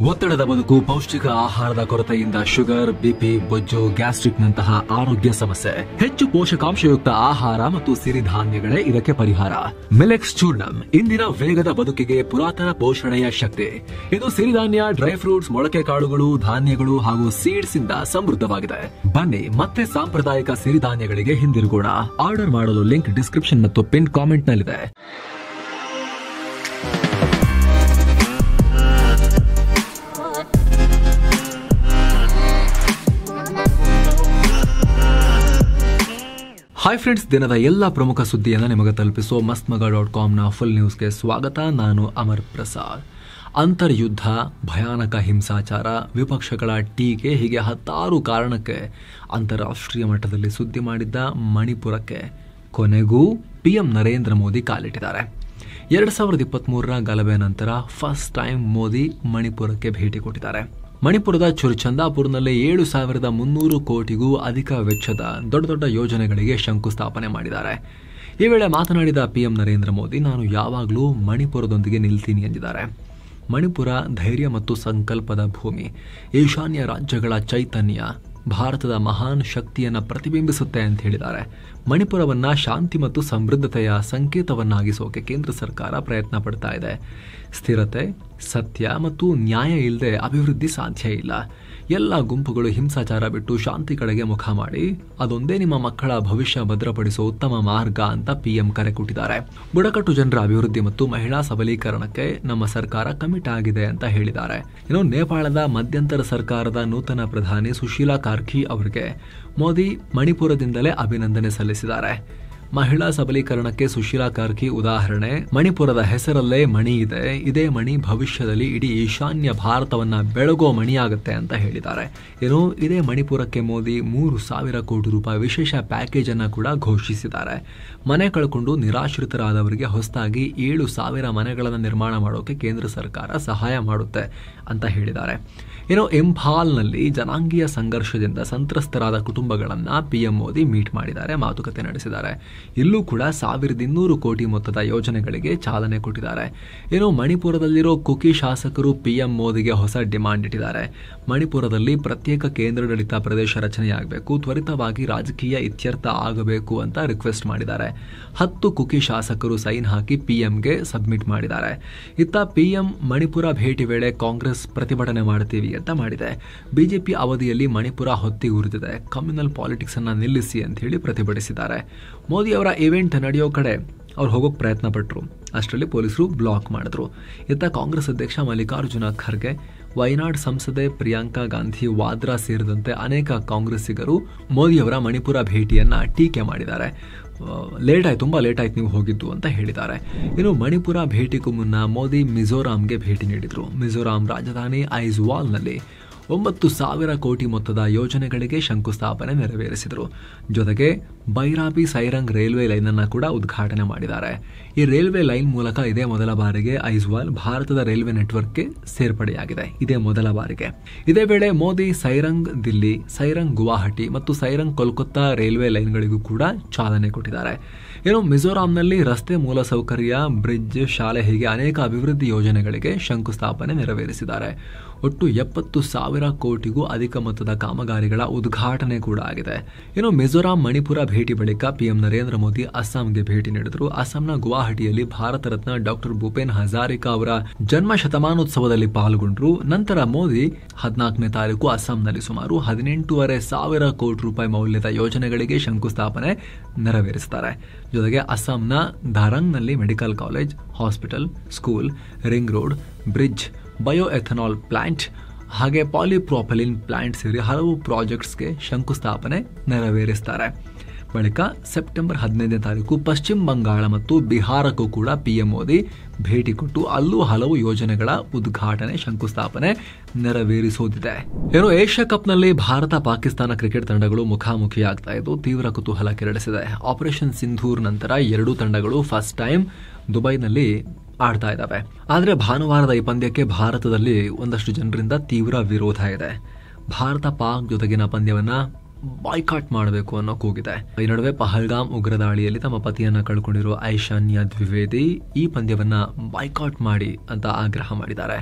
ಒತ್ತಡದ ಬದುಕು, ಪೌಷ್ಟಿಕ ಆಹಾರದ ಕೊರತೆಯಿಂದ ಶುಗರ್, ಬಿಪಿ, ಬೊಜ್ಜು, ಗ್ಯಾಸ್ಟ್ರಿಕ್ ನಂತಹ ಆರೋಗ್ಯ ಸಮಸ್ಯೆ. ಹೆಚ್ಚು ಪೋಷಕಾಂಶಯುಕ್ತ ಆಹಾರ ಮತ್ತು ಸಿರಿಧಾನ್ಯಗಳೇ ಇದಕ್ಕೆ ಪರಿಹಾರ. ಮಿಲೆಕ್ಸ್ ಚೂರ್ಣಂ ಇಂದಿನ ವೇಗದ ಬದುಕಿಗೆ ಪುರಾತನ ಪೋಷಣೆಯ ಶಕ್ತಿ. ಇದು ಸಿರಿಧಾನ್ಯ, ಡ್ರೈ ಫ್ರೂಟ್ಸ್, ಮೊಳಕೆ ಕಾಳುಗಳು, ಧಾನ್ಯಗಳು ಹಾಗೂ ಸೀಡ್ಸ್ ಇಂದ ಸಮೃದ್ಧವಾಗಿದೆ. ಬನ್ನಿ ಮತ್ತೆ ಸಾಂಪ್ರದಾಯಿಕ ಸಿರಿಧಾನ್ಯಗಳಿಗೆ ಹಿಂದಿರುಗೋಣ. ಆರ್ಡರ್ ಮಾಡಲು ಲಿಂಕ್ ಡಿಸ್ಕ್ರಿಪ್ಷನ್ ಮತ್ತು ಪಿನ್ ಕಾಮೆಂಟ್ ನಲ್ಲಿದೆ. ಹಾಯ್ ಫ್ರೆಂಡ್ಸ್, ದಿನದ ಎಲ್ಲ ಪ್ರಮುಖ ಸುದ್ದಿಯನ್ನು ನಿಮಗೆ ತಲುಪಿಸೋ mastmaga.com ಫುಲ್ ನ್ಯೂಸ್ಗೆ ಸ್ವಾಗತ. ನಾನು ಅಮರ್ ಪ್ರಸಾದ್. ಅಂತರ್ಯುದ್ಧ, ಭಯಾನಕ ಹಿಂಸಾಚಾರ, ವಿಪಕ್ಷಗಳ ಟೀಕೆ ಹೀಗೆ 10 ಕಾರಣಕ್ಕೆ ಅಂತಾರಾಷ್ಟ್ರೀಯ ಮಟ್ಟದಲ್ಲಿ ಸುದ್ದಿ ಮಾಡಿದ್ದ ಮಣಿಪುರಕ್ಕೆ ಕೊನೆಗೂ ಪಿಎಂ ನರೇಂದ್ರ ಮೋದಿ ಕಾಲಿಟ್ಟಿದ್ದಾರೆ. 2023ರ ಗಲಭೆ ನಂತರ ಫಸ್ಟ್ ಟೈಮ್ ಮೋದಿ ಮಣಿಪುರಕ್ಕೆ ಭೇಟಿ ಕೊಟ್ಟಿದ್ದಾರೆ. ಮಣಿಪುರದ ಚುರ್ಚಂದಾಪುರ್ನಲ್ಲಿ 7,300 ಕೋಟಿಗೂ ಅಧಿಕ ವೆಚ್ಚದ ದೊಡ್ಡ ಯೋಜನೆಗಳಿಗೆ ಶಂಕುಸ್ಥಾಪನೆ ಮಾಡಿದ್ದಾರೆ. ಈ ವೇಳೆ ಮಾತನಾಡಿದ ಪಿಎಂ ನರೇಂದ್ರ ಮೋದಿ, ನಾನು ಯಾವಾಗಲೂ ಮಣಿಪುರದೊಂದಿಗೆ ನಿಲ್ತೀನಿ ಎಂದಿದ್ದಾರೆ. ಮಣಿಪುರ ಧೈರ್ಯ ಮತ್ತು ಸಂಕಲ್ಪದ ಭೂಮಿ, ಈಶಾನ್ಯ ರಾಜ್ಯಗಳ ಚೈತನ್ಯ, ಭಾರತದ ಮಹಾನ್ ಶಕ್ತಿಯನ್ನು ಪ್ರತಿಬಿಂಬಿಸುತ್ತೆ ಅಂತ ಹೇಳಿದ್ದಾರೆ. ಮಣಿಪುರವನ್ನ ಶಾಂತಿ ಮತ್ತು ಸಮೃದ್ಧತೆಯ ಸಂಕೇತವನ್ನಾಗಿಸೋಕೆ ಕೇಂದ್ರ ಸರ್ಕಾರ ಪ್ರಯತ್ನ ಪಡ್ತಾ ಇದೆ. ಸ್ಥಿರತೆ, ಸತ್ಯ ಮತ್ತು ನ್ಯಾಯ ಇಲ್ಲದೆ ಅಭಿವೃದ್ಧಿ ಸಾಧ್ಯ ಇಲ್ಲ. ಎಲ್ಲ ಗುಂಪುಗಳು ಹಿಂಸಾಚಾರ ಬಿಟ್ಟು ಶಾಂತಿ ಕಡೆಗೆ ಮುಖ ಮಾಡಿ, ಅದೊಂದೇ ನಿಮ್ಮ ಮಕ್ಕಳ ಭವಿಷ್ಯ ಭದ್ರಪಡಿಸುವ ಉತ್ತಮ ಮಾರ್ಗ ಅಂತ ಪಿಎಂ ಕರೆ ಕೊಟ್ಟಿದ್ದಾರೆ. ಬುಡಕಟ್ಟು ಜನರ ಅಭಿವೃದ್ಧಿ ಮತ್ತು ಮಹಿಳಾ ಸಬಲೀಕರಣಕ್ಕೆ ನಮ್ಮ ಸರ್ಕಾರ ಕಮಿಟ್ ಆಗಿದೆ ಅಂತ ಹೇಳಿದ್ದಾರೆ. ಇನ್ನು ನೇಪಾಳದ ಮಧ್ಯಂತರ ಸರ್ಕಾರದ ನೂತನ ಪ್ರಧಾನಿ ಸುಶೀಲಾ ಕಾರ್ಕಿ ಅವರಿಗೆ ಮೋದಿ ಮಣಿಪುರದಿಂದಲೇ ಅಭಿನಂದನೆ ಸಲ್ಲಿಸಿದ್ದಾರೆ. ಮಹಿಳಾ ಸಬಲೀಕರಣಕ್ಕೆ ಸುಶೀಲಾ ಕಾರ್ಕಿ ಉದಾಹರಣೆ. ಮಣಿಪುರದ ಹೆಸರಲ್ಲೇ ಮಣಿ ಇದೆ, ಇದೇ ಮಣಿ ಭವಿಷ್ಯದಲ್ಲಿ ಇಡೀ ಈಶಾನ್ಯ ಭಾರತವನ್ನ ಬೆಳಗೋ ಮಣಿಯಾಗುತ್ತೆ ಅಂತ ಹೇಳಿದ್ದಾರೆ. ಏನೋ ಇದೇ ಮಣಿಪುರಕ್ಕೆ ಮೋದಿ 3,000 ಕೋಟಿ ರೂಪಾಯಿ ವಿಶೇಷ ಪ್ಯಾಕೇಜ್ ಅನ್ನ ಕೂಡ ಘೋಷಿಸಿದ್ದಾರೆ. ಮನೆ ಕಳ್ಕೊಂಡು ನಿರಾಶ್ರಿತರಾದವರಿಗೆ ಹೊಸದಾಗಿ 7,000 ಮನೆಗಳನ್ನು ನಿರ್ಮಾಣ ಮಾಡೋಕೆ ಕೇಂದ್ರ ಸರ್ಕಾರ ಸಹಾಯ ಮಾಡುತ್ತೆ ಅಂತ ಹೇಳಿದ್ದಾರೆ. ಏನೋ ಇಂಫಾಲ್ನಲ್ಲಿ ಜನಾಂಗೀಯ ಸಂಘರ್ಷದಿಂದ ಸಂತ್ರಸ್ತರಾದ ಕುಟುಂಬಗಳನ್ನ ಪಿಎಂ ಮೋದಿ ಮೀಟ್ ಮಾಡಿದ್ದಾರೆ, ಮಾತುಕತೆ ನಡೆಸಿದ್ದಾರೆ. ಇಲ್ಲೂ ಕೂಡ 1,200 ಕೋಟಿ ಮೊತ್ತದ ಯೋಜನೆಗಳಿಗೆ ಚಾಲನೆ ಕೊಟ್ಟಿದ್ದಾರೆ. ಏನೋ ಮಣಿಪುರದಲ್ಲಿರೋ ಕುಕಿ ಶಾಸಕರು ಪಿಎಂ ಮೋದಿಗೆ ಹೊಸ ಡಿಮಾಂಡ್ ಇಟ್ಟಿದ್ದಾರೆ. ಮಣಿಪುರದಲ್ಲಿ ಪ್ರತ್ಯೇಕ ಕೇಂದ್ರಾಡಳಿತ ಪ್ರದೇಶ ರಚನೆಯಾಗಬೇಕು, ತ್ವರಿತವಾಗಿ ರಾಜಕೀಯ ಇತ್ಯರ್ಥ ಆಗಬೇಕು ಅಂತ ರಿಕ್ವೆಸ್ಟ್ ಮಾಡಿದ್ದಾರೆ. 10 ಕುಕಿ ಶಾಸಕರು ಸೈನ್ ಹಾಕಿ ಪಿಎಂಗೆ ಸಬ್ಮಿಟ್ ಮಾಡಿದ್ದಾರೆ. ಇತ್ತ ಪಿಎಂ ಮಣಿಪುರ ಭೇಟಿ ವೇಳೆ ಕಾಂಗ್ರೆಸ್ ಪ್ರತಿಭಟನೆ ಮಾಡ್ತೀವಿ ಅಂತ ಮಾಡಿದೆ. ಬಿಜೆಪಿ ಅವಧಿಯಲ್ಲಿ ಮಣಿಪುರ ಹೊತ್ತಿಗುರಿದಿದೆ, ಕಮ್ಯುನಲ್ ಪಾಲಿಟಿಕ್ಸ್ ಅನ್ನ ನಿಲ್ಲಿಸಿ ಅಂತ ಹೇಳಿ ಪ್ರತಿಭಟಿಸಿದ್ದಾರೆ. ಮೋದಿ ಅವರ ಇವೆಂಟ್ ನಡೆಯೋ ಕಡೆ ಅವ್ರು ಹೋಗೋಕೆ ಪ್ರಯತ್ನ ಪಟ್ಟರು, ಅಷ್ಟರಲ್ಲಿ ಪೊಲೀಸರು ಬ್ಲಾಕ್ ಮಾಡಿದ್ರು. ಇತ್ತ ಕಾಂಗ್ರೆಸ್ ಅಧ್ಯಕ್ಷ ಮಲ್ಲಿಕಾರ್ಜುನ ಖರ್ಗೆ, ವಯನಾಡ್ ಸಂಸದೆ ಪ್ರಿಯಾಂಕಾ ಗಾಂಧಿ ವಾದ್ರಾ ಸೇರಿದಂತೆ ಅನೇಕ ಕಾಂಗ್ರೆಸ್ಸಿಗರು ಮೋದಿಯವರ ಮಣಿಪುರ ಭೇಟಿಯನ್ನ ಟೀಕೆ ಮಾಡಿದ್ದಾರೆ. ತುಂಬಾ ಲೇಟ್ ಆಯ್ತು ನೀವು ಹೋಗಿದ್ದು ಅಂತ ಹೇಳಿದ್ದಾರೆ. ಇನ್ನು ಮಣಿಪುರ ಭೇಟಿಗೂ ಮುನ್ನ ಮೋದಿ ಮಿಜೋರಾಂಗೆ ಭೇಟಿ ನೀಡಿದ್ರು. ಮಿಜೋರಾಂ ರಾಜಧಾನಿ ಐಜ್ವಾಲ್ನಲ್ಲಿ 9,000 ಕೋಟಿ ಮೊತ್ತದ ಯೋಜನೆಗಳಿಗೆ ಶಂಕುಸ್ಥಾಪನೆ ನೆರವೇರಿಸಿದರು. ಜೊತೆಗೆ ಬೈರಾಬಿ ಸೈರಂಗ್ ರೈಲ್ವೆ ಲೈನ್ ಅನ್ನು ಕೂಡ ಉದ್ಘಾಟನೆ ಮಾಡಿದ್ದಾರೆ. ಈ ರೈಲ್ವೆ ಲೈನ್ ಮೂಲಕ ಇದೇ ಮೊದಲ ಬಾರಿಗೆ ಐಜ್ವಾಲ್ ಭಾರತದ ರೈಲ್ವೆ ನೆಟ್ವರ್ಕ್ಗೆ ಸೇರ್ಪಡೆಯಾಗಿದೆ. ಇದೇ ಮೊದಲ ಬಾರಿಗೆ. ಇದೇ ವೇಳೆ ಮೋದಿ ಸೈರಂಗ್ ದಿಲ್ಲಿ, ಸೈರಂಗ್ ಗುವಾಹಟಿ ಮತ್ತು ಸೈರಂಗ್ ಕೋಲ್ಕತ್ತಾ ರೈಲ್ವೆ ಲೈನ್ಗಳಿಗೂ ಕೂಡ ಚಾಲನೆ ಕೊಟ್ಟಿದ್ದಾರೆ. ಏನು ಮಿಜೋರಾಂನಲ್ಲಿ ರಸ್ತೆ ಮೂಲಸೌಕರ್ಯ, ಬ್ರಿಡ್ಜ್, ಶಾಲೆ ಹೀಗೆ ಅನೇಕ ಅಭಿವೃದ್ಧಿ ಯೋಜನೆಗಳಿಗೆ ಶಂಕುಸ್ಥಾಪನೆ ನೆರವೇರಿಸಿದ್ದಾರೆ. ಒಟ್ಟು 70,000 ಕೋಟಿಗೂ ಅಧಿಕ ಮೊತ್ತದ ಕಾಮಗಾರಿಗಳ ಉದ್ಘಾಟನೆ ಕೂಡ ಆಗಿದೆ. ಇನ್ನು ಮಿಜೋರಾಂ ಮಣಿಪುರ ಭೇಟಿ ಬಳಿಕ ಪಿಎಂ ನರೇಂದ್ರ ಮೋದಿ ಅಸ್ಸಾಂಗೆ ಭೇಟಿ ನೀಡಿದರು. ಅಸ್ಸಾಂನ ಗುವಾಹಟಿಯಲ್ಲಿ ಭಾರತ ರತ್ನ ಡಾಕ್ಟರ್ ಭೂಪೇನ್ ಹಜಾರಿಕಾ ಅವರ ಜನ್ಮ ಶತಮಾನೋತ್ಸವದಲ್ಲಿ ಪಾಲ್ಗೊಂಡ್ರು. ನಂತರ ಮೋದಿ 14ನೇ ತಾರೀಕು ಅಸ್ಸಾಂನಲ್ಲಿ ಸುಮಾರು 18,500 ಕೋಟಿ ರೂಪಾಯಿ ಮೌಲ್ಯದ ಯೋಜನೆಗಳಿಗೆ ಶಂಕುಸ್ಥಾಪನೆ ನೆರವೇರಿಸುತ್ತಾರೆ. ಜೊತೆಗೆ ಅಸ್ಸಾಂನ ದಾರಂಗ್ನಲ್ಲಿ medical college, hospital, school, ring road, bridge, bio ethanol plant ಹಾಗೆ ಪಾಲಿಪ್ರೋಪಲಿನ್ ಪ್ಲಾಂಟ್ ಸೇರಿ ಹಲವು ಪ್ರಾಜೆಕ್ಟ್ಸ್ಗೆ ಶಂಕುಸ್ಥಾಪನೆ ನೆರವೇರಿಸುತ್ತಾರೆ. ಬಳಿಕ ಸೆಪ್ಟೆಂಬರ್ 15ನೇ ತಾರೀಕು ಪಶ್ಚಿಮ ಬಂಗಾಳ ಮತ್ತು ಬಿಹಾರಕ್ಕೂ ಕೂಡ ಪಿಎಂ ಮೋದಿ ಭೇಟಿ ಕೊಟ್ಟು ಅಲ್ಲೂ ಹಲವು ಯೋಜನೆಗಳ ಉದ್ಘಾಟನೆ, ಶಂಕುಸ್ಥಾಪನೆ ನೆರವೇರಿಸುವುದಿದೆ. ಏನೋ ಏಷ್ಯಾ ಕಪ್ನಲ್ಲಿ ಭಾರತ ಪಾಕಿಸ್ತಾನ ಕ್ರಿಕೆಟ್ ತಂಡಗಳು ಮುಖಾಮುಖಿಯಾಗ್ತಾ ಇದ್ದು ತೀವ್ರ ಕುತೂಹಲ ಕೆರಳಿಸಿದೆ. ಆಪರೇಷನ್ ಸಿಂಧೂರ್ ನಂತರ 2 ತಂಡಗಳು ಫಸ್ಟ್ ಟೈಮ್ ದುಬೈನಲ್ಲಿ ಆಡ್ತಾ ಇದ್ದಾವೆ. ಆದರೆ ಭಾನುವಾರದ ಈ ಪಂದ್ಯಕ್ಕೆ ಭಾರತದಲ್ಲಿ ಒಂದಷ್ಟು ಜನರಿಂದ ತೀವ್ರ ವಿರೋಧ ಇದೆ. ಭಾರತ ಪಾಕ್ ಜೊತೆಗಿನ ಪಂದ್ಯವನ್ನ ಬಾಯ್ಕಾಟ್ ಮಾಡಬೇಕು ಅನ್ನೋ ಕೂಗಿದೆ. ಈ ನಡುವೆ ಪಹಲ್ಗಾಮ್ ಉಗ್ರ ದಾಳಿಯಲ್ಲಿ ತಮ್ಮ ಪತಿಯನ್ನ ಕಳ್ಕೊಂಡಿರುವ ಐಶಾನ್ಯ ದ್ವಿವೇದಿ ಈ ಪಂದ್ಯವನ್ನ ಬಾಯ್ಕಾಟ್ ಮಾಡಿ ಅಂತ ಆಗ್ರಹ ಮಾಡಿದ್ದಾರೆ.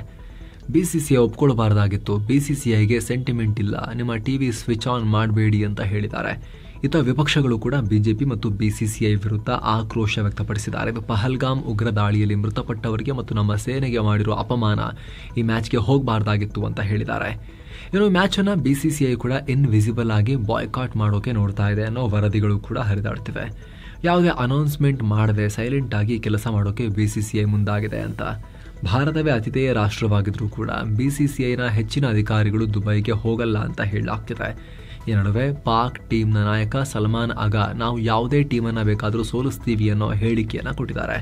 ಬಿಸಿಸಿಐ ಒಪ್ಕೊಳ್ಬಾರ್ದಾಗಿತ್ತು. ಬಿಸಿಸಿಐಗೆ ಸೆಂಟಿಮೆಂಟ್ ಇಲ್ಲ, ನಿಮ್ಮ ಟಿವಿ ಸ್ವಿಚ್ ಆನ್ ಮಾಡಬೇಡಿ ಅಂತ ಹೇಳಿದ್ದಾರೆ. ಇತ ವಿಪಕ್ಷಗಳು ಕೂಡ ಬಿಜೆಪಿ ಮತ್ತು ಬಿಸಿಸಿಐ ವಿರುದ್ಧ ಆಕ್ರೋಶ ವ್ಯಕ್ತಪಡಿಸಿದ್ದಾರೆ. ಪಹಲ್ಗಾಮ್ ಉಗ್ರ ದಾಳಿಯಲ್ಲಿ ಮೃತಪಟ್ಟವರಿಗೆ ಮತ್ತು ನಮ್ಮ ಸೇನೆಗೆ ಮಾಡಿರುವ ಅಪಮಾನ ಈ ಮ್ಯಾಚ್ಗೆ ಹೋಗಬಾರ್ದಾಗಿತ್ತು ಅಂತ ಹೇಳಿದ್ದಾರೆ. ಇನ್ನು ಮ್ಯಾಚ್ ಅನ್ನ ಬಿಸಿಸಿಐ ಕೂಡ ಇನ್ವಿಸಿಬಲ್ ಆಗಿ ಬಾಯ್ಕಾಟ್ ಮಾಡೋಕೆ ನೋಡ್ತಾ ಇದೆ ಅನ್ನೋ ವರದಿಗಳು ಕೂಡ ಹರಿದಾಡ್ತಿವೆ. ಯಾವುದೇ ಅನೌನ್ಸ್ಮೆಂಟ್ ಮಾಡದೆ ಸೈಲೆಂಟ್ ಆಗಿ ಕೆಲಸ ಮಾಡೋಕೆ ಬಿಸಿಸಿಐ ಮುಂದಾಗಿದೆ ಅಂತ. ಭಾರತವೇ ಅತಿಥೇಯ ರಾಷ್ಟ್ರವಾಗಿದ್ರೂ ಕೂಡ ಬಿಸಿಸಿಐನ ಹೆಚ್ಚಿನ ಅಧಿಕಾರಿಗಳು ದುಬೈಗೆ ಹೋಗಲ್ಲ ಅಂತ ಹೇಳಲಾಗ್ತಿದೆ. ಈ ನಡುವೆ ಪಾಕ್ ಟೀಮ್ನ ನಾಯಕ ಸಲ್ಮಾನ್ ಆಗಾ ನಾವು ಯಾವುದೇ ಟೀಮನ್ನು ಬೇಕಾದರೂ ಸೋಲಿಸ್ತೀವಿ ಅನ್ನೋ ಹೇಳಿಕೆಯನ್ನು ಕೊಟ್ಟಿದ್ದಾರೆ.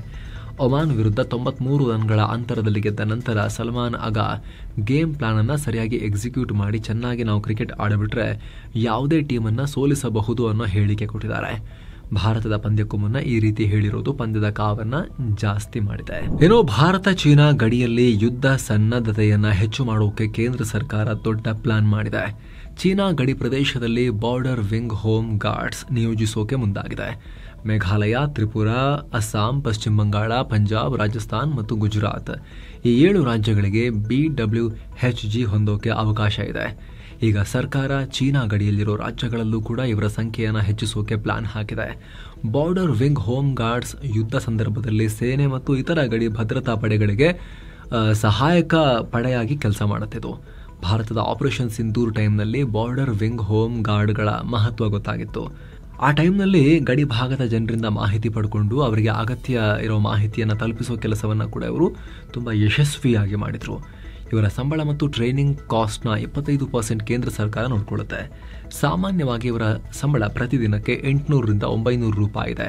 ಒಮಾನ್ ವಿರುದ್ಧ 93 ರನ್ಗಳ ಅಂತರದಲ್ಲಿ ಗೆದ್ದ ನಂತರ ಸಲ್ಮಾನ್ ಆಗಾ ಗೇಮ್ ಪ್ಲಾನ್ ಅನ್ನು ಸರಿಯಾಗಿ ಎಕ್ಸಿಕ್ಯೂಟ್ ಮಾಡಿ ಚೆನ್ನಾಗಿ ನಾವು ಕ್ರಿಕೆಟ್ ಆಡಿಬಿಟ್ರೆ ಯಾವುದೇ ಟೀಮನ್ನು ಸೋಲಿಸಬಹುದು ಅನ್ನೋ ಹೇಳಿಕೆ ಕೊಟ್ಟಿದ್ದಾರೆ. ಭಾರತದ ಪಂದ್ಯಕ್ಕೂ ಮುನ್ನ ಈ ರೀತಿ ಹೇಳಿರೋದು ಪಂದ್ಯದ ಕಾವನ್ನ ಜಾಸ್ತಿ ಮಾಡಿದೆ. ಏನೋ ಭಾರತ ಚೀನಾ ಗಡಿಯಲ್ಲಿ ಯುದ್ಧ ಸನ್ನದ್ಧತೆಯನ್ನ ಹೆಚ್ಚು ಮಾಡೋಕೆ ಕೇಂದ್ರ ಸರ್ಕಾರ ದೊಡ್ಡ ಪ್ಲಾನ್ ಮಾಡಿದೆ. ಚೀನಾ ಗಡಿ ಪ್ರದೇಶದಲ್ಲಿ ಬಾರ್ಡರ್ ವಿಂಗ್ ಹೋಮ್ ಗಾರ್ಡ್ಸ್ ನಿಯೋಜಿಸೋಕೆ ಮುಂದಾಗಿದೆ. ಮೇಘಾಲಯ, ತ್ರಿಪುರಾ, ಅಸ್ಸಾಂ, ಪಶ್ಚಿಮ ಬಂಗಾಳ, ಪಂಜಾಬ್, ರಾಜಸ್ಥಾನ್ ಮತ್ತು ಗುಜರಾತ್ ಈ 7 ರಾಜ್ಯಗಳಿಗೆ BWHG ಹೊಂದೋಕೆ ಅವಕಾಶ ಇದೆ. ಈಗ ಸರ್ಕಾರ ಚೀನಾ ಗಡಿಯಲ್ಲಿರೋ ರಾಜ್ಯಗಳಲ್ಲೂ ಕೂಡ ಇವರ ಸಂಖ್ಯೆಯನ್ನು ಹೆಚ್ಚಿಸೋಕೆ ಪ್ಲಾನ್ ಹಾಕಿದೆ. ಬಾರ್ಡರ್ ವಿಂಗ್ ಹೋಮ್ ಗಾರ್ಡ್ಸ್ ಯುದ್ಧ ಸಂದರ್ಭದಲ್ಲಿ ಸೇನೆ ಮತ್ತು ಇತರ ಗಡಿ ಭದ್ರತಾ ಪಡೆಗಳಿಗೆ ಸಹಾಯಕ ಪಡೆಯಾಗಿ ಕೆಲಸ ಮಾಡುತ್ತಿದ್ದು. ಭಾರತದ ಆಪರೇಷನ್ ಸಿಂಧೂರ್ ಟೈಮ್ನಲ್ಲಿ ಬಾರ್ಡರ್ ವಿಂಗ್ ಹೋಮ್ ಗಾರ್ಡ್ಗಳ ಮಹತ್ವ ಗೊತ್ತಾಗಿತ್ತು. ಆ ಟೈಮ್ನಲ್ಲಿ ಗಡಿ ಭಾಗದ ಜನರಿಂದ ಮಾಹಿತಿ ಪಡ್ಕೊಂಡು ಅವರಿಗೆ ಅಗತ್ಯ ಇರೋ ಮಾಹಿತಿಯನ್ನು ತಲುಪಿಸೋ ಕೆಲಸವನ್ನು ಕೂಡ ಇವರು ತುಂಬ ಯಶಸ್ವಿಯಾಗಿ ಮಾಡಿದರು. ಇವರ ಸಂಬಳ ಮತ್ತು ಟ್ರೈನಿಂಗ್ ಕಾಸ್ಟ್ನ 25% ಕೇಂದ್ರ ಸರ್ಕಾರ ನೋಡಿಕೊಳ್ಳುತ್ತೆ. ಸಾಮಾನ್ಯವಾಗಿ ಇವರ ಸಂಬಳ ಪ್ರತಿದಿನಕ್ಕೆ 800ರಿಂದ 900 ರೂಪಾಯಿ ಇದೆ.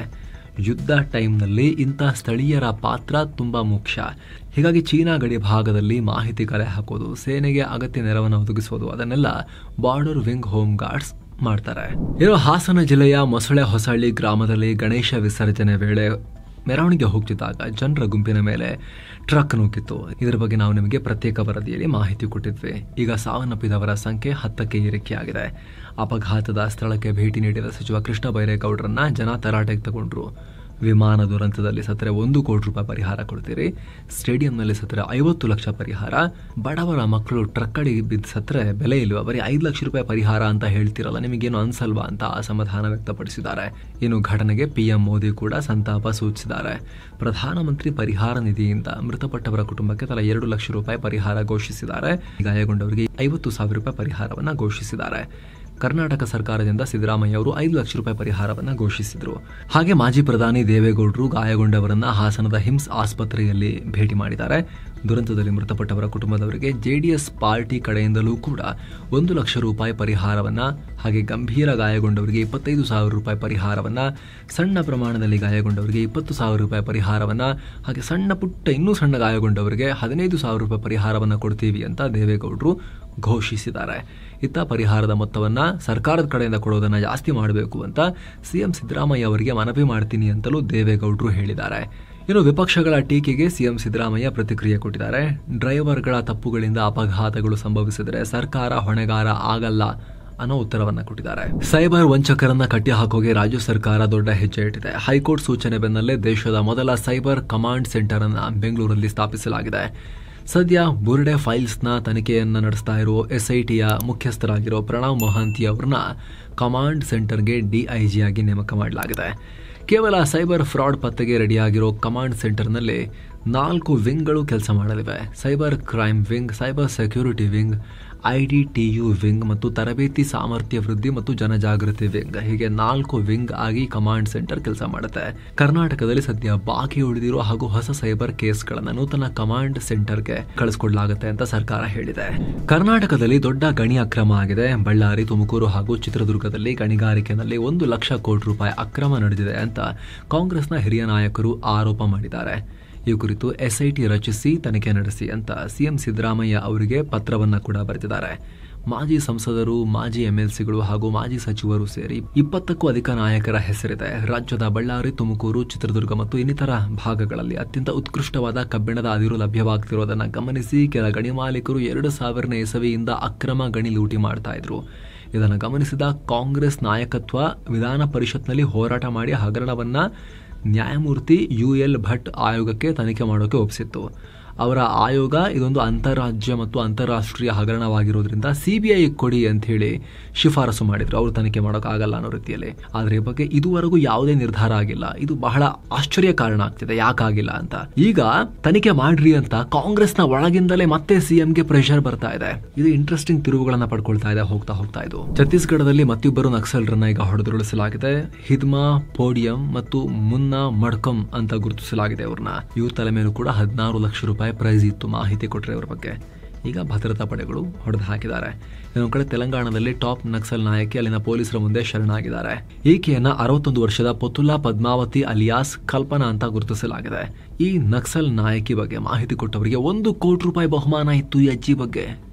ಯುದ್ಧ ಟೈಮ್ನಲ್ಲಿ ಇಂಥ ಸ್ಥಳೀಯರ ಪಾತ್ರ ತುಂಬ ಮುಖ್ಯ. ಹೀಗಾಗಿ ಚೀನಾ ಗಡಿ ಭಾಗದಲ್ಲಿ ಮಾಹಿತಿ ಕಲೆ ಹಾಕೋದು, ಸೇನೆಗೆ ಅಗತ್ಯ ನೆರವನ್ನು ಒದಗಿಸೋದು ಅದನ್ನೆಲ್ಲ ಬಾರ್ಡರ್ ವಿಂಗ್ ಹೋಮ್ ಗಾರ್ಡ್ಸ್ ಮಾಡ್ತಾರೆ. ಇರೋ ಹಾಸನ ಜಿಲ್ಲೆಯ ಮೊಸಳೆ ಹೊಸಳ್ಳಿ ಗ್ರಾಮದಲ್ಲಿ ಗಣೇಶ ವಿಸರ್ಜನೆ ವೇಳೆ ಮೆರವಣಿಗೆ ಹೋಗ್ತಿದ್ದಾಗ ಜನರ ಗುಂಪಿನ ಮೇಲೆ ಟ್ರಕ್ ನುಗ್ಗಿತ್ತು. ಇದರ ಬಗ್ಗೆ ನಾವು ನಿಮಗೆ ಪ್ರತ್ಯೇಕ ವರದಿಯಲ್ಲಿ ಮಾಹಿತಿ ಕೊಟ್ಟಿದ್ವಿ. ಈಗ ಸಾವನ್ನಪ್ಪಿದವರ ಸಂಖ್ಯೆ 10ಕ್ಕೆ ಏರಿಕೆಯಾಗಿದೆ. ಅಪಘಾತದ ಸ್ಥಳಕ್ಕೆ ಭೇಟಿ ನೀಡಿದ ಸಚಿವ ಕೃಷ್ಣ ಬೈರೇಗೌಡರನ್ನ ಜನ ತರಾಟೆಗೆ ತಗೊಂಡ್ರು. ವಿಮಾನ ದುರಂತದಲ್ಲಿ ಸತ್ತರೆ 1 ಕೋಟಿ ರೂಪಾಯಿ ಪರಿಹಾರ ಕೊಡ್ತೀರಿ, ಸ್ಟೇಡಿಯಂನಲ್ಲಿ ಸತ್ತರೆ 50 ಲಕ್ಷ ಪರಿಹಾರ, ಬಡವರ ಮಕ್ಕಳು ಟ್ರಕ್ ಅಡಿ ಬಿದ್ದು ಸತ್ತರೆ ಬೆಲೆ ಇಲ್ವಾ, ಬರೀ 5 ಲಕ್ಷ ರೂಪಾಯಿ ಪರಿಹಾರ ಅಂತ ಹೇಳ್ತಿರಲ್ಲ, ನಿಮಗೇನು ಅನ್ಸಲ್ವಾ ಅಂತ ಅಸಮಾಧಾನ ವ್ಯಕ್ತಪಡಿಸಿದ್ದಾರೆ. ಇನ್ನು ಘಟನೆಗೆ PM ಮೋದಿ ಕೂಡ ಸಂತಾಪ ಸೂಚಿಸಿದ್ದಾರೆ. ಪ್ರಧಾನಮಂತ್ರಿ ಪರಿಹಾರ ನಿಧಿಯಿಂದ ಮೃತಪಟ್ಟವರ ಕುಟುಂಬಕ್ಕೆ ತಲಾ 2 ಲಕ್ಷ ರೂಪಾಯಿ ಪರಿಹಾರ ಘೋಷಿಸಿದ್ದಾರೆ. ಗಾಯಗೊಂಡವರಿಗೆ 50,000 ರೂಪಾಯಿ ಪರಿಹಾರವನ್ನು ಘೋಷಿಸಿದ್ದಾರೆ. ಕರ್ನಾಟಕ ಸರ್ಕಾರದಿಂದ ಸಿದ್ದರಾಮಯ್ಯ ಅವರು 5 ಲಕ್ಷ ರೂಪಾಯಿ ಪರಿಹಾರವನ್ನು ಘೋಷಿಸಿದರು. ಹಾಗೆ ಮಾಜಿ ಪ್ರಧಾನಿ ದೇವೇಗೌಡರು ಗಾಯಗೊಂಡವರನ್ನ ಹಾಸನದ ಹಿಮ್ಸ್ ಆಸ್ಪತ್ರೆಯಲ್ಲಿ ಭೇಟಿ ಮಾಡಿದ್ದಾರೆ. ದುರಂತದಲ್ಲಿ ಮೃತಪಟ್ಟವರ ಕುಟುಂಬದವರಿಗೆ JDS ಪಾರ್ಟಿ ಕಡೆಯಿಂದಲೂ ಕೂಡ 1 ಲಕ್ಷ ರೂಪಾಯಿ ಪರಿಹಾರವನ್ನ, ಹಾಗೆ ಗಂಭೀರ ಗಾಯಗೊಂಡವರಿಗೆ 25,000 ರೂಪಾಯಿ ಪರಿಹಾರವನ್ನ, ಸಣ್ಣ ಪ್ರಮಾಣದಲ್ಲಿ ಗಾಯಗೊಂಡವರಿಗೆ 20,000 ರೂಪಾಯಿ ಪರಿಹಾರವನ್ನ, ಹಾಗೆ ಸಣ್ಣ ಪುಟ್ಟ ಇನ್ನೂ ಸಣ್ಣ ಗಾಯಗೊಂಡವರಿಗೆ 15,000 ರೂಪಾಯಿ ಪರಿಹಾರವನ್ನ ಕೊಡ್ತೀವಿ ಅಂತ ದೇವೇಗೌಡರು ಘೋಷಿಸಿದ್ದಾರೆ. ಇತ್ತ ಪರಿಹಾರದ ಮೊತ್ತವನ್ನ ಸರ್ಕಾರದ ಕಡೆಯಿಂದ ಕೊಡೋದನ್ನ ಜಾಸ್ತಿ ಮಾಡಬೇಕು ಅಂತ CM ಸಿದ್ದರಾಮಯ್ಯ ಅವರಿಗೆ ಮನವಿ ಮಾಡ್ತೀನಿ ಅಂತಲೂ ದೇವೇಗೌಡರು ಹೇಳಿದ್ದಾರೆ. ಇನ್ನು ವಿಪಕ್ಷಗಳ ಟೀಕೆಗೆ CM ಸಿದ್ದರಾಮಯ್ಯ ಪ್ರತಿಕ್ರಿಯೆ ಕೊಟ್ಟಿದ್ದಾರೆ. ಡ್ರೈವರ್ಗಳ ತಪ್ಪುಗಳಿಂದ ಅಪಘಾತಗಳು ಸಂಭವಿಸಿದರೆ ಸರ್ಕಾರ ಹೊಣೆಗಾರ ಆಗಲ್ಲ ಅನ್ನೋ ಉತ್ತರವನ್ನ ಕೊಟ್ಟಿದ್ದಾರೆ. ಸೈಬರ್ ವಂಚಕರನ್ನ ಕಟ್ಟಿ ಹಾಕೋಗೆ ರಾಜ್ಯ ಸರ್ಕಾರ ದೊಡ್ಡ ಹೆಜ್ಜೆ ಇಟ್ಟಿದೆ. ಹೈಕೋರ್ಟ್ ಸೂಚನೆ ಬೆನ್ನಲ್ಲೇ ದೇಶದ ಮೊದಲ ಸೈಬರ್ ಕಮಾಂಡ್ ಸೆಂಟರ್ ಅನ್ನ ಬೆಂಗಳೂರಲ್ಲಿ ಸ್ಥಾಪಿಸಲಾಗಿದೆ. ಸದ್ಯ ಬುರ್ಡೆ ಫೈಲ್ಸ್ನ ತನಿಖೆಯನ್ನು ನಡೆಸ್ತಾ ಇರೋ SITಯ ಮುಖ್ಯಸ್ಥರಾಗಿರೋ ಪ್ರಣವ್ ಮೊಹಾಂತಿ ಅವರನ್ನ ಕಮಾಂಡ್ ಸೆಂಟರ್ಗೆ DIG ಆಗಿ ನೇಮಕ ಮಾಡಲಾಗಿದೆ. ಕೇವಲ ಸೈಬರ್ ಫ್ರಾಡ್ ಪತ್ತೆಗೆ ರೆಡಿಯಾಗಿರೋ ಕಮಾಂಡ್ ಸೆಂಟರ್ನಲ್ಲಿ 4 ವಿಂಗ್ಗಳು ಕೆಲಸ ಮಾಡಲಿವೆ. Cyber crime wing, cyber security wing, IDTU wing ಮತ್ತು ತರಬೇತಿ ಸಾಮರ್ಥ್ಯ ವೃದ್ಧಿ ಮತ್ತು ಜನಜಾಗೃತಿ ವಿಂಗ್, ಹೀಗೆ 4 ವಿಂಗ್ ಆಗಿ ಕಮಾಂಡ್ ಸೆಂಟರ್ ಕೆಲಸ ಮಾಡುತ್ತೆ. ಕರ್ನಾಟಕದಲ್ಲಿ ಸದ್ಯ ಬಾಕಿ ಉಳಿದಿರೋ ಹಾಗೂ ಹೊಸ ಸೈಬರ್ ಕೇಸ್ಗಳನ್ನು ನೂತನ ಕಮಾಂಡ್ ಸೆಂಟರ್ಗೆ ಕಳಿಸಿಕೊಡಲಾಗುತ್ತೆ ಅಂತ ಸರ್ಕಾರ ಹೇಳಿದೆ. ಕರ್ನಾಟಕದಲ್ಲಿ ದೊಡ್ಡ ಗಣಿ ಅಕ್ರಮ ಆಗಿದೆ. ಬಳ್ಳಾರಿ, ತುಮಕೂರು ಹಾಗೂ ಚಿತ್ರದುರ್ಗದಲ್ಲಿ ಗಣಿಗಾರಿಕೆಯಲ್ಲಿ 1 ಲಕ್ಷ ಕೋಟಿ ರೂಪಾಯಿ ಅಕ್ರಮ ನಡೆದಿದೆ ಅಂತ ಕಾಂಗ್ರೆಸ್ನ ಹಿರಿಯ ನಾಯಕರು ಆರೋಪ ಮಾಡಿದ್ದಾರೆ. ಈ ಕುರಿತು SIT ರಚಿಸಿ ತನಿಖೆ ನಡೆಸಿ ಅಂತ CM ಸಿದ್ದರಾಮಯ್ಯ ಅವರಿಗೆ ಪತ್ರವನ್ನ ಕೂಡ ಬರೆದಿದ್ದಾರೆ. ಮಾಜಿ ಸಂಸದರು, ಮಾಜಿ MLCಗಳು ಹಾಗೂ ಮಾಜಿ ಸಚಿವರು ಸೇರಿ 20ಕ್ಕೂ ಅಧಿಕ ನಾಯಕರ ಹೆಸರಿದೆ. ರಾಜ್ಯದ ಬಳ್ಳಾರಿ, ತುಮಕೂರು, ಚಿತ್ರದುರ್ಗ ಮತ್ತು ಇನ್ನಿತರ ಭಾಗಗಳಲ್ಲಿ ಅತ್ಯಂತ ಉತ್ಕೃಷ್ಟವಾದ ಕಬ್ಬಿಣದ ಅದಿರು ಲಭ್ಯವಾಗ್ತಿರೋದನ್ನ ಗಮನಿಸಿ ಕೆಲ ಗಣಿ ಮಾಲೀಕರು 2000ನೇ ಇಸವಿಯಿಂದ ಅಕ್ರಮ ಗಣಿ ಲೂಟಿ ಮಾಡ್ತಾ ಇದ್ರು. ಇದನ್ನು ಗಮನಿಸಿದ ಕಾಂಗ್ರೆಸ್ ನಾಯಕತ್ವ ವಿಧಾನ ಪರಿಷತ್ನಲ್ಲಿ ಹೋರಾಟ ಮಾಡಿ ಹಗರಣವನ್ನ ನ್ಯಾಯಮೂರ್ತಿ UL ಭಟ್ ಆಯೋಗಕ್ಕೆ ತನಿಖೆ ಮಾಡೋಕೆ ಒಪ್ಪಿಸಿತ್ತು. ಅವರ ಆಯೋಗ ಇದೊಂದು ಅಂತಾರಾಜ್ಯ ಮತ್ತು ಅಂತಾರಾಷ್ಟ್ರೀಯ ಹಗರಣವಾಗಿರೋದ್ರಿಂದ CBI ಕೊಡಿ ಅಂತ ಹೇಳಿ ಶಿಫಾರಸು ಮಾಡಿದ್ರು. ಅವರು ತನಿಖೆ ಮಾಡೋಕ್ಕಾಗಲ್ಲ ಅನ್ನೋ ರೀತಿಯಲ್ಲಿ. ಆದ್ರೆ ಈ ಬಗ್ಗೆ ಇದುವರೆಗೂ ಯಾವುದೇ ನಿರ್ಧಾರ ಆಗಿಲ್ಲ. ಇದು ಬಹಳ ಆಶ್ಚರ್ಯ ಕಾರಣ ಆಗ್ತಿದೆ ಯಾಕಾಗಿಲ್ಲ ಅಂತ. ಈಗ ತನಿಖೆ ಮಾಡ್ರಿ ಅಂತ ಕಾಂಗ್ರೆಸ್ನ ಒಳಗಿಂದಲೇ ಮತ್ತೆ CMಗೆ ಪ್ರೆಷರ್ ಬರ್ತಾ ಇದೆ. ಇದು ಇಂಟ್ರೆಸ್ಟಿಂಗ್ ತಿರುವುಗಳನ್ನ ಪಡ್ಕೊಳ್ತಾ ಇದೆ ಹೋಗ್ತಾ ಇದು. ಛತ್ತೀಸ್ಗಢದಲ್ಲಿ ಮತ್ತಿಬ್ಬರು ನಕ್ಸಲರನ್ನ ಈಗ ಹೊಡೆದುರುಳಿಸಲಾಗಿದೆ. ಹಿದ್ಮಾ ಪೋಡಿಯಂ ಮತ್ತು ಮುನ್ನಾ ಮಡ್ಕಂ ಅಂತ ಗುರುತಿಸಲಾಗಿದೆ ಅವ್ರನ್ನ. ಇವ್ರ ತಲೆ ಮೇಲೂ ಕೂಡ 16 ಲಕ್ಷ ರೂಪಾಯಿ ಪ್ರೈಸ್ ಇತ್ತು. ಮಾಹಿತಿ ಕೊಟ್ಟರೆ ಇವ್ರ ಬಗ್ಗೆ. ಈಗ ಭದ್ರತಾ ಪಡೆಗಳು ಹೊಡೆದು ಹಾಕಿದ್ದಾರೆ. ಇನ್ನೊಂದು ಕಡೆ ತೆಲಂಗಾಣದಲ್ಲಿ ಟಾಪ್ ನಕ್ಸಲ್ ನಾಯಕಿ ಅಲ್ಲಿನ ಪೊಲೀಸರ ಮುಂದೆ ಶರಣಾಗಿದ್ದಾರೆ. ಈಕೆಯನ್ನ 61 ವರ್ಷದ ಪೊತುಲಾ ಪದ್ಮಾವತಿ ಅಲಿಯಾಸ್ ಕಲ್ಪನಾ ಅಂತ ಗುರುತಿಸಲಾಗಿದೆ. ಈ ನಕ್ಸಲ್ ನಾಯಕಿ ಬಗ್ಗೆ ಮಾಹಿತಿ ಕೊಟ್ಟವರಿಗೆ 1 ಕೋಟಿ ರೂಪಾಯಿ ಬಹುಮಾನ ಇತ್ತು. ಈ ಅಜ್ಜಿ ಬಗ್ಗೆ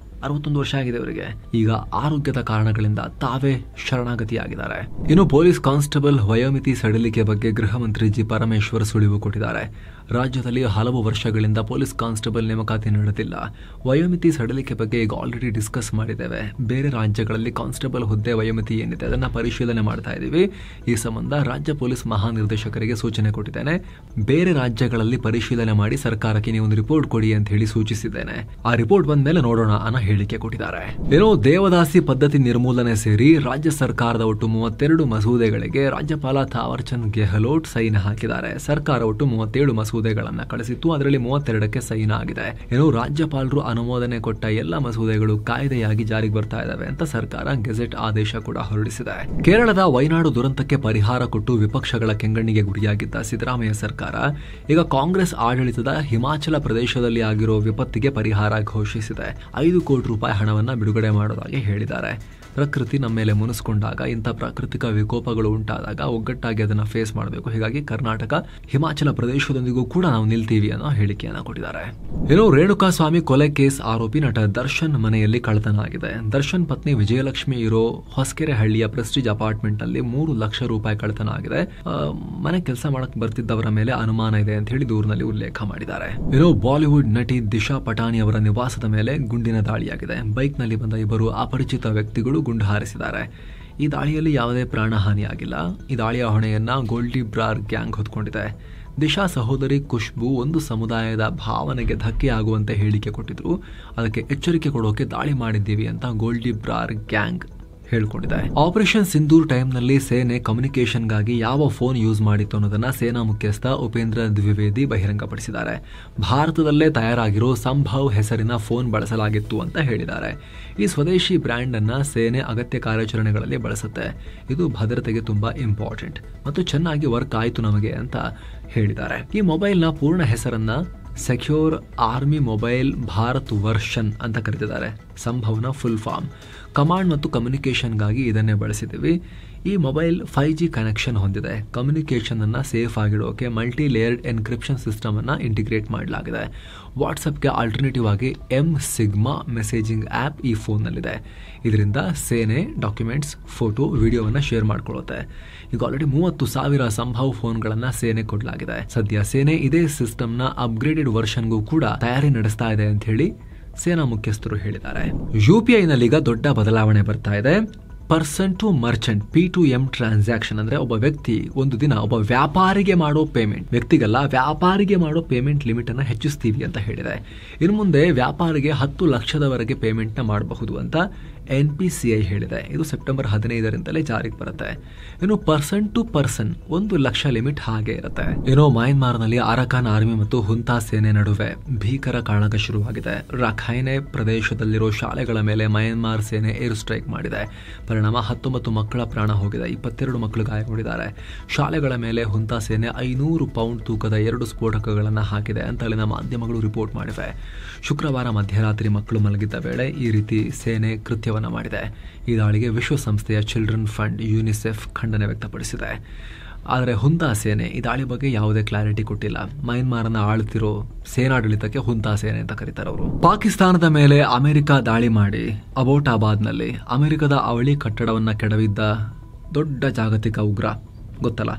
61 ವರ್ಷ ಆಗಿದೆ ಅವರಿಗೆ. ಈಗ ಆರೋಗ್ಯದ ಕಾರಣಗಳಿಂದ ತಾವೇ ಶರಣಾಗತಿಯಾಗಿದ್ದಾರೆ. ಇನ್ನು ಪೊಲೀಸ್ ಕಾನ್ಸ್ಟೇಬಲ್ ವಯೋಮಿತಿ ಸಡಿಲಿಕೆ ಬಗ್ಗೆ ಗೃಹ ಮಂತ್ರಿ ಜಿ ಪರಮೇಶ್ವರ್ ಸುಳಿವು ಕೊಟ್ಟಿದ್ದಾರೆ. ರಾಜ್ಯದಲ್ಲಿ ಹಲವು ವರ್ಷಗಳಿಂದ ಪೊಲೀಸ್ ಕಾನ್ಸ್ಟೇಬಲ್ ನೇಮಕಾತಿ ನಡೆದಿಲ್ಲ. ವಯೋಮಿತಿ ಸಡಿಲಿಕೆ ಬಗ್ಗೆ ಈಗ ಆಲ್ರೆಡಿ ಡಿಸ್ಕಸ್ ಮಾಡಿದ್ದೇವೆ. ಬೇರೆ ರಾಜ್ಯಗಳಲ್ಲಿ ಕಾನ್ಸ್ಟೇಬಲ್ ಹುದ್ದೆ ವಯೋಮಿತಿ ಏನಿದೆ ಅದನ್ನ ಪರಿಶೀಲನೆ ಮಾಡ್ತಾ ಇದ್ದೀವಿ. ಈ ಸಂಬಂಧ ರಾಜ್ಯ ಪೊಲೀಸ್ ಮಹಾನಿರ್ದೇಶಕರಿಗೆ ಸೂಚನೆ ಕೊಟ್ಟಿದ್ದೇನೆ. ಬೇರೆ ರಾಜ್ಯಗಳಲ್ಲಿ ಪರಿಶೀಲನೆ ಮಾಡಿ ಸರ್ಕಾರಕ್ಕೆ ನೀವು ಒಂದು ರಿಪೋರ್ಟ್ ಕೊಡಿ ಅಂತ ಹೇಳಿ ಸೂಚಿಸಿದ್ದೇನೆ. ಆ ರಿಪೋರ್ಟ್ ಬಂದ ಮೇಲೆ ನೋಡೋಣ ಅನ್ನೋ ಹೇಳಿಕೆ ಕೊಟ್ಟಿದ್ದಾರೆ. ಏನೋ ದೇವದಾಸಿ ಪದ್ಧತಿ ನಿರ್ಮೂಲನೆ ಸೇರಿ ರಾಜ್ಯ ಸರ್ಕಾರದ ಒಟ್ಟು 32 ಮಸೂದೆಗಳಿಗೆ ರಾಜ್ಯಪಾಲ ಥಾವರ್ ಚಂದ್ ಗೆಹ್ಲೋಟ್ ಸೈನ್ ಹಾಕಿದ್ದಾರೆ. ಸರ್ಕಾರ ಒಟ್ಟು 37 ಮಸೂದೆಗಳನ್ನ ಕಳಿಸಿತ್ತು. ಅದರಲ್ಲಿ 32ಕ್ಕೆ ಸೈನ್ ಆಗಿದೆ. ಏನೋ ರಾಜ್ಯಪಾಲರು ಅನುಮೋದನೆ ಕೊಟ್ಟ ಎಲ್ಲ ಮಸೂದೆಗಳು ಕಾಯ್ದೆಯಾಗಿ ಜಾರಿಗೆ ಬರ್ತಾ ಇದಾವೆ ಅಂತ ಸರ್ಕಾರ ಗೆಜೆಟ್ ಆದೇಶ ಕೂಡ ಹೊರಡಿಸಿದೆ. ಕೇರಳದ ವೈನಾಡು ದುರಂತಕ್ಕೆ ಪರಿಹಾರ ಕೊಟ್ಟು ವಿಪಕ್ಷಗಳ ಕೆಂಗಣ್ಣಿಗೆ ಗುರಿಯಾಗಿದ್ದ ಸಿದ್ದರಾಮಯ್ಯ ಸರ್ಕಾರ ಈಗ ಕಾಂಗ್ರೆಸ್ ಆಡಳಿತದ ಹಿಮಾಚಲ ಪ್ರದೇಶದಲ್ಲಿ ಆಗಿರೋ ವಿಪತ್ತಿಗೆ ಪರಿಹಾರ ಘೋಷಿಸಿದೆ. 5 ಕೋಟಿ ರೂಪಾಯಿ ಹಣವನ್ನ ಬಿಡುಗಡೆ ಮಾಡೋದಾಗಿ ಹೇಳಿದ್ದಾರೆ. ಪ್ರಕೃತಿ ನಮ್ಮ ಮೇಲೆ ಮುನಿಸ್ಕೊಂಡಾಗ, ಇಂಥ ಪ್ರಾಕೃತಿಕ ವಿಕೋಪಗಳು ಉಂಟಾದಾಗ ಒಗ್ಗಟ್ಟಾಗಿ ಅದನ್ನ ಫೇಸ್ ಮಾಡಬೇಕು. ಹೀಗಾಗಿ ಕರ್ನಾಟಕ ಹಿಮಾಚಲ ಪ್ರದೇಶದೊಂದಿಗೂ ಕೂಡ ನಾವು ನಿಲ್ತೀವಿ ಅನ್ನೋ ಹೇಳಿಕೆಯನ್ನ ಕೊಟ್ಟಿದ್ದಾರೆ. ಏನೋ ರೇಣುಕಾ ಸ್ವಾಮಿ ಕೊಲೆ ಕೇಸ್ ಆರೋಪಿ ನಟ ದರ್ಶನ್ ಮನೆಯಲ್ಲಿ ಕಳ್ಳತನ ಆಗಿದೆ. ದರ್ಶನ್ ಪತ್ನಿ ವಿಜಯಲಕ್ಷ್ಮಿ ಇರೋ ಹೊಸಕೆರೆ ಹಳ್ಳಿಯ ಪ್ರೆಸ್ಟೀಜ್ ಅಪಾರ್ಟ್ಮೆಂಟ್ ನಲ್ಲಿ 3 ಲಕ್ಷ ರೂಪಾಯಿ ಕಳ್ಳತನ ಆಗಿದೆ. ಮನೆ ಕೆಲಸ ಮಾಡಕ್ ಬರ್ತಿದ್ದವರ ಮೇಲೆ ಅನುಮಾನ ಇದೆ ಅಂತ ಹೇಳಿ ದೂರಿನಲ್ಲಿ ಉಲ್ಲೇಖ ಮಾಡಿದ್ದಾರೆ. ಏನೋ ಬಾಲಿವುಡ್ ನಟಿ ದಿಶಾ ಪಟಾಣಿ ಅವರ ನಿವಾಸದ ಮೇಲೆ ಗುಂಡಿನ ದಾಳಿಯಾಗಿದೆ. ಬೈಕ್ ನಲ್ಲಿ ಬಂದ ಇಬ್ಬರು ಅಪರಿಚಿತ ವ್ಯಕ್ತಿಗಳು ಗುಂಡು ಹಾರಿಸಿದ್ದಾರೆ. ಈ ದಾಳಿಯಲ್ಲಿ ಯಾವುದೇ ಪ್ರಾಣಹಾನಿಯಾಗಿಲ್ಲ. ಈ ದಾಳಿಯ ಹೊಣೆಯನ್ನ ಗೋಲ್ಡಿ ಬ್ರಾರ್ ಗ್ಯಾಂಗ್ ಹೊತ್ಕೊಂಡಿದೆ. ದಿಶಾ ಸಹೋದರಿ ಖುಷ್ಬು ಒಂದು ಸಮುದಾಯದ ಭಾವನೆಗೆ ಧಕ್ಕೆಯಾಗುವಂತೆ ಹೇಳಿಕೆ ಕೊಟ್ಟಿದ್ರು. ಅದಕ್ಕೆ ಎಚ್ಚರಿಕೆ ಕೊಡೋಕೆ ದಾಳಿ ಮಾಡಿದ್ದೀವಿ ಅಂತ ಗೋಲ್ಡಿ ಬ್ರಾರ್ ಗ್ಯಾಂಗ್ ಹೇಳಿಕೊಂಡಿದೆ. ಆಪರೇಷನ್ ಸಿಂಧೂರ್ ಟೈಮ್ನಲ್ಲಿ ಸೇನೆ ಕಮ್ಯುನಿಕೇಷನ್ಗಾಗಿ ಯಾವ ಫೋನ್ ಯೂಸ್ ಮಾಡಿತ್ತು ಅನ್ನೋದನ್ನ ಸೇನಾ ಮುಖ್ಯಸ್ಥ ಉಪೇಂದ್ರ ದ್ವಿವೇದಿ ಬಹಿರಂಗಪಡಿಸಿದ್ದಾರೆ. ಭಾರತದಲ್ಲೇ ತಯಾರಾಗಿರೋ ಸಂಭವ್ ಹೆಸರಿನ ಫೋನ್ ಬಳಸಲಾಗಿತ್ತು ಅಂತ ಹೇಳಿದ್ದಾರೆ. ಈ ಸ್ವದೇಶಿ ಬ್ರ್ಯಾಂಡ್ ಅನ್ನ ಸೇನೆ ಅಗತ್ಯ ಕಾರ್ಯಾಚರಣೆಗಳಲ್ಲಿ ಬಳಸುತ್ತೆ. ಇದು ಭದ್ರತೆಗೆ ತುಂಬಾ ಇಂಪಾರ್ಟೆಂಟ್ ಮತ್ತು ಚೆನ್ನಾಗಿ ವರ್ಕ್ ಆಯಿತು ನಮಗೆ ಅಂತ ಹೇಳಿದ್ದಾರೆ. ಈ ಮೊಬೈಲ್ನ ಪೂರ್ಣ ಹೆಸರನ್ನ secure army mobile Bharat version ಅಂತ ಕರೆದಿದ್ದಾರೆ. ಸಂಭವ್ನ ಫುಲ್ ಫಾರ್ಮ್. ಕಮಾಂಡ್ ಮತ್ತು ಕಮ್ಯುನಿಕೇಷನ್ಗಾಗಿ ಇದನ್ನೇ ಬಳಸಿದ್ದೀವಿ. ಈ ಮೊಬೈಲ್ 5G ಕನೆಕ್ಷನ್ ಹೊಂದಿದೆ. ಕಮ್ಯುನಿಕೇಷನ್ ಅನ್ನ ಸೇಫ್ ಆಗಿಡೋಕೆ ಮಲ್ಟಿ ಲೇಯರ್ಡ್ ಎನ್ಕ್ರಿಪ್ಷನ್ ಸಿಸ್ಟಮ್ ಅನ್ನ ಇಂಟಿಗ್ರೇಟ್ ಮಾಡಲಾಗಿದೆ. ವಾಟ್ಸಪ್ಗೆ ಆಲ್ಟರ್ನೇಟಿವ್ ಆಗಿ ಸಿಗ್ಮಾ ಮೆಸೇಜಿಂಗ್ ಆ್ಯಪ್ ಈ ಫೋನ್ನಲ್ಲಿದೆ. ಇದರಿಂದ ಸೇನೆ ಡಾಕ್ಯುಮೆಂಟ್ಸ್, ಫೋಟೋ, ವಿಡಿಯೋವನ್ನು ಶೇರ್ ಮಾಡ್ಕೊಳ್ಳುತ್ತೆ. ಈಗ ಆಲ್ರೆಡಿ 30,000 ಸಂಭವ್ ಫೋನ್ಗಳನ್ನು ಸೇನೆ ಕೊಡಲಾಗಿದೆ. ಸದ್ಯ ಸೇನೆ ಇದೇ ಸಿಸ್ಟಮ್ನ ಅಪ್ಗ್ರೇಡೆಡ್ ವರ್ಷನ್ಗೂ ಕೂಡ ತಯಾರಿ ನಡೆಸ್ತಾ ಇದೆ ಅಂತ ಹೇಳಿ ಸೇನಾ ಮುಖ್ಯಸ್ಥರು ಹೇಳಿದ್ದಾರೆ. UPIನಲ್ಲೀಗ ದೊಡ್ಡ ಬದಲಾವಣೆ ಬರ್ತಾ ಇದೆ. Person to Merchant P2M transaction ಅಂದ್ರೆ ಒಬ್ಬ ವ್ಯಕ್ತಿ ಒಂದು ದಿನ ಒಬ್ಬ ವ್ಯಾಪಾರಿಗೆ ಮಾಡೋ ಪೇಮೆಂಟ್, ವ್ಯಕ್ತಿಗಲ್ಲ ವ್ಯಾಪಾರಿಗೆ ಮಾಡೋ ಪೇಮೆಂಟ್ ಲಿಮಿಟ್ ಅನ್ನ ಹೆಚ್ಚಿಸ್ತೀವಿ ಅಂತ ಹೇಳಿದೆ. ಇನ್ನು ಮುಂದೆ ವ್ಯಾಪಾರಿಗೆ 10 ಲಕ್ಷದವರೆಗೆ ಪೇಮೆಂಟ್ ನ ಮಾಡಬಹುದು ಅಂತ NPCI ಹೇಳಿದೆ. ಇದು ಸೆಪ್ಟೆಂಬರ್ 15ರಿಂದಲೇ ಜಾರಿಗೆ ಬರುತ್ತೆ. ಇನ್ನು person to person 1 lakh limit ಹಾಗೆ ಇರುತ್ತೆ. ಏನೋ ಮಯನ್ಮಾರ್ನಲ್ಲಿ ಅರಕಾನ್ ಆರ್ಮಿ ಮತ್ತು ಹುಂತಾ ಸೇನೆ ನಡುವೆ ಭೀಕರ ಕಾಳಗ ಶುರುವಾಗಿದೆ. ರಾಖೈನೆ ಪ್ರದೇಶದಲ್ಲಿರೋ ಶಾಲೆಗಳ ಮೇಲೆ ಮಯನ್ಮಾರ್ ಸೇನೆ ಏರ್ ಸ್ಟ್ರೈಕ್ ಮಾಡಿದೆ. ಪರಿಣಾಮ 19 ಮಕ್ಕಳ ಪ್ರಾಣ ಹೋಗಿದೆ, 22 ಮಕ್ಕಳು ಗಾಯಗೊಂಡಿದ್ದಾರೆ. ಶಾಲೆಗಳ ಮೇಲೆ ಹುಂತಾ ಸೇನೆ 500 ಪೌಂಡ್ ತೂಕದ 2 ಸ್ಫೋಟಕಗಳನ್ನು ಹಾಕಿದೆ ಅಂತ ಅಲ್ಲಿನ ಮಾಧ್ಯಮಗಳು ರಿಪೋರ್ಟ್ ಮಾಡಿವೆ. ಶುಕ್ರವಾರ ಮಧ್ಯರಾತ್ರಿ ಮಕ್ಕಳು ಮಲಗಿದ್ದ ವೇಳೆ ಈ ರೀತಿ ಸೇನೆ ಕೃತ್ಯವನ್ನ ಮಾಡಿದೆ. ಈ ದಾಳಿಗೆ ವಿಶ್ವಸಂಸ್ಥೆಯ ಚಿಲ್ಡ್ರನ್ ಫಂಡ್ ಯುನಿಸೆಫ್ ಖಂಡನೆ ವ್ಯಕ್ತಪಡಿಸಿದೆ. ಆದರೆ ಹುಂತಾ ಸೇನೆ ಈ ದಾಳಿ ಬಗ್ಗೆ ಯಾವುದೇ ಕ್ಲಾರಿಟಿ ಕೊಟ್ಟಿಲ್ಲ. ಮಯನ್ಮಾರನ್ನ ಆಳುತ್ತಿರೋ ಸೇನಾಡಳಿತಕ್ಕೆ ಹುಂತಾ ಸೇನೆ ಅಂತ ಕರೀತಾರೆ ಅವರು. ಪಾಕಿಸ್ತಾನದ ಮೇಲೆ ಅಮೆರಿಕ ದಾಳಿ ಮಾಡಿ ಅಬೋಟಾಬಾದ್ನಲ್ಲಿ ಅಮೆರಿಕದ ಅವಳಿ ಕಟ್ಟಡವನ್ನ ಕೆಡವಿದ್ದ ದೊಡ್ಡ ಜಾಗತಿಕ ಉಗ್ರ ಗೊತ್ತಲ್ಲ,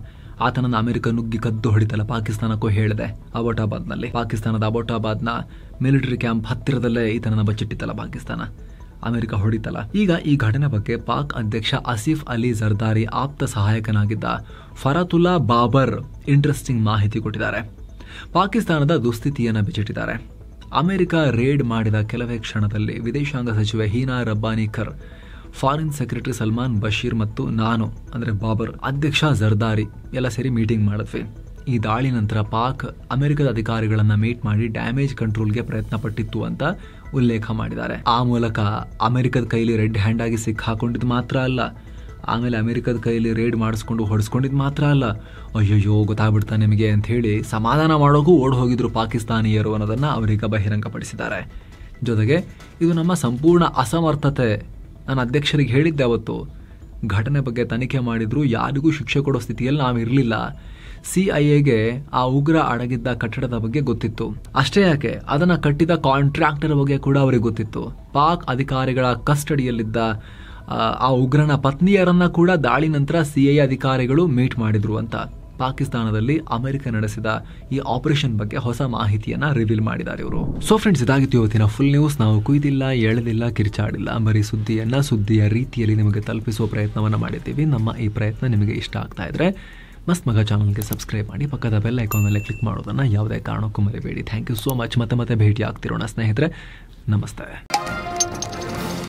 ಆತನನ್ನ ಅಮೆರಿಕ ನುಗ್ಗಿ ಕದ್ದು ಹೊಡಿತಲ್ಲ ಪಾಕಿಸ್ತಾನಕ್ಕೂ ಹೇಳಿದೆ. ಅಬೋಟಾಬಾದ್ನಲ್ಲಿ ಪಾಕಿಸ್ತಾನದ ಅಬೋಟಾಬಾದ್ನ ಮಿಲಿಟರಿ ಕ್ಯಾಂಪ್ ಹತ್ತಿರದಲ್ಲೇ ಈತನನ್ನ ಬಚ್ಚಿಟ್ಟಿತ್ತಲ್ಲ ಪಾಕಿಸ್ತಾನ, ಅಮೆರಿಕ ಹೊಡಿತಲ್ಲ. ಈಗ ಈ ಘಟನೆ ಬಗ್ಗೆ ಪಾಕ್ ಅಧ್ಯಕ್ಷ ಆಸಿಫ್ ಅಲಿ ಜರ್ದಾರಿ ಆಪ್ತ ಸಹಾಯಕನಾಗಿದ್ದ ಫರತುಲ್ಲಾ ಬಾಬರ್ ಇಂಟ್ರೆಸ್ಟಿಂಗ್ ಮಾಹಿತಿ ಕೊಟ್ಟಿದ್ದಾರೆ. ಪಾಕಿಸ್ತಾನದ ದುಸ್ಥಿತಿಯನ್ನು ಬಿಚ್ಚಿಟ್ಟಿದ್ದಾರೆ. ಅಮೆರಿಕ ರೇಡ್ ಮಾಡಿದ ಕೆಲವೇ ಕ್ಷಣದಲ್ಲಿ ವಿದೇಶಾಂಗ ಸಚಿವೆ ಹೀನಾ ರಬ್ಬಾನಿ ಖರ್, ಫಾರಿನ್ ಸೆಕ್ರೆಟರಿ ಸಲ್ಮಾನ್ ಬಶೀರ್ ಮತ್ತು ನಾನು ಅಂದರೆ ಬಾಬರ್, ಅಧ್ಯಕ್ಷ ಜರ್ದಾರಿ ಎಲ್ಲ ಸೇರಿ ಮೀಟಿಂಗ್ ಮಾಡಿದ್ವಿ. ಈ ದಾಳಿ ನಂತರ ಪಾಕ್ ಅಮೆರಿಕದ ಅಧಿಕಾರಿಗಳನ್ನ ಮೀಟ್ ಮಾಡಿ ಡ್ಯಾಮೇಜ್ ಕಂಟ್ರೋಲ್ಗೆ ಪ್ರಯತ್ನ ಪಟ್ಟಿತ್ತು ಅಂತ ಉಲ್ಲೇಖ ಮಾಡಿದ್ದಾರೆ. ಆ ಮೂಲಕ ಅಮೆರಿಕದ ಕೈಲಿ ರೆಡ್ ಹ್ಯಾಂಡ್ ಆಗಿ ಸಿಕ್ಕಾಕೊಂಡಿದ್ದು ಮಾತ್ರ ಅಲ್ಲ, ಆಮೇಲೆ ಅಮೆರಿಕದ ಕೈಲಿ ರೇಡ್ ಮಾಡಿಸ್ಕೊಂಡು ಹೊಡೆಸ್ಕೊಂಡಿದ್ದು ಮಾತ್ರ ಅಲ್ಲ, ಅಯ್ಯಯ್ಯೋ ಗೊತ್ತಾಗ್ಬಿಡ್ತಾ ನಿಮಗೆ ಅಂತ ಹೇಳಿ ಸಮಾಧಾನ ಮಾಡೋಕ್ಕೂ ಓಡ್ ಹೋಗಿದ್ರು ಪಾಕಿಸ್ತಾನಿಯರು ಅನ್ನೋದನ್ನ ಅವರೀಗ ಬಹಿರಂಗಪಡಿಸಿದ್ದಾರೆ. ಜೊತೆಗೆ ಇದು ನಮ್ಮ ಸಂಪೂರ್ಣ ಅಸಮರ್ಥತೆ. ನಾನು ಅಧ್ಯಕ್ಷರಿಗೆ ಹೇಳಿದ್ದೆ ಅವತ್ತು, ಘಟನೆ ಬಗ್ಗೆ ತನಿಖೆ ಮಾಡಿದ್ರು ಯಾರಿಗೂ ಶಿಕ್ಷೆ ಕೊಡೋ ಸ್ಥಿತಿಯಲ್ಲಿ ನಾವಿರಲಿಲ್ಲ. CIA ಆ ಉಗ್ರ ಅಡಗಿದ್ದ ಕಟ್ಟಡದ ಬಗ್ಗೆ ಗೊತ್ತಿತ್ತು. ಅಷ್ಟೇ ಯಾಕೆ, ಅದನ್ನ ಕಟ್ಟಿದ ಕಾಂಟ್ರಾಕ್ಟರ್ ಬಗ್ಗೆ ಕೂಡ ಅವರಿಗೆ ಗೊತ್ತಿತ್ತು. ಪಾಕ್ ಅಧಿಕಾರಿಗಳ ಕಸ್ಟಡಿಯಲ್ಲಿದ್ದ ಆ ಉಗ್ರನ ಪತ್ನಿಯರನ್ನ ಕೂಡ ದಾಳಿ ನಂತರ CIA ಅಧಿಕಾರಿಗಳು ಮೀಟ್ ಮಾಡಿದ್ರು ಅಂತ ಪಾಕಿಸ್ತಾನದಲ್ಲಿ ಅಮೆರಿಕ ನಡೆಸಿದ ಈ ಆಪರೇಷನ್ ಬಗ್ಗೆ ಹೊಸ ಮಾಹಿತಿಯನ್ನ ರಿವೀಲ್ ಮಾಡಿದ್ದಾರೆ ಇವರು. ಸೊ ಫ್ರೆಂಡ್ಸ್, ಇದಾಗಿತ್ತು ಇವತ್ತಿನ ಫುಲ್ ನ್ಯೂಸ್. ನಾವು ಕುಯ್ದಿಲ್ಲ, ಎಳೆದಿಲ್ಲ, ಕಿರ್ಚಾಡಿಲ್ಲ, ಬರೀ ಸುದ್ದಿಯ ರೀತಿಯಲ್ಲಿ ನಿಮಗೆ ತಲುಪಿಸುವ ಪ್ರಯತ್ನವನ್ನ ಮಾಡಿದ್ದೀವಿ. ನಮ್ಮ ಈ ಪ್ರಯತ್ನ ನಿಮಗೆ ಇಷ್ಟ ಆಗ್ತಾ ಇದ್ರೆ ಮಸ್ತ್ ಮಗ ಚಾನಲ್ಗೆ ಸಬ್ಸ್ಕ್ರೈಬ್ ಮಾಡಿ, ಪಕ್ಕದ ಬೆಲ್ ಐಕಾನ್ ಮೇಲೆ ಕ್ಲಿಕ್ ಮಾಡೋದನ್ನ ಯಾವುದೇ ಕಾರಣಕ್ಕೂ ಮರಿಬೇಡಿ. Thank you so much. ಮತ್ತೆ ಭೇಟಿ ಆಗ್ತಿರೋಣ ಸ್ನೇಹಿತರೆ. ನಮಸ್ತೆ.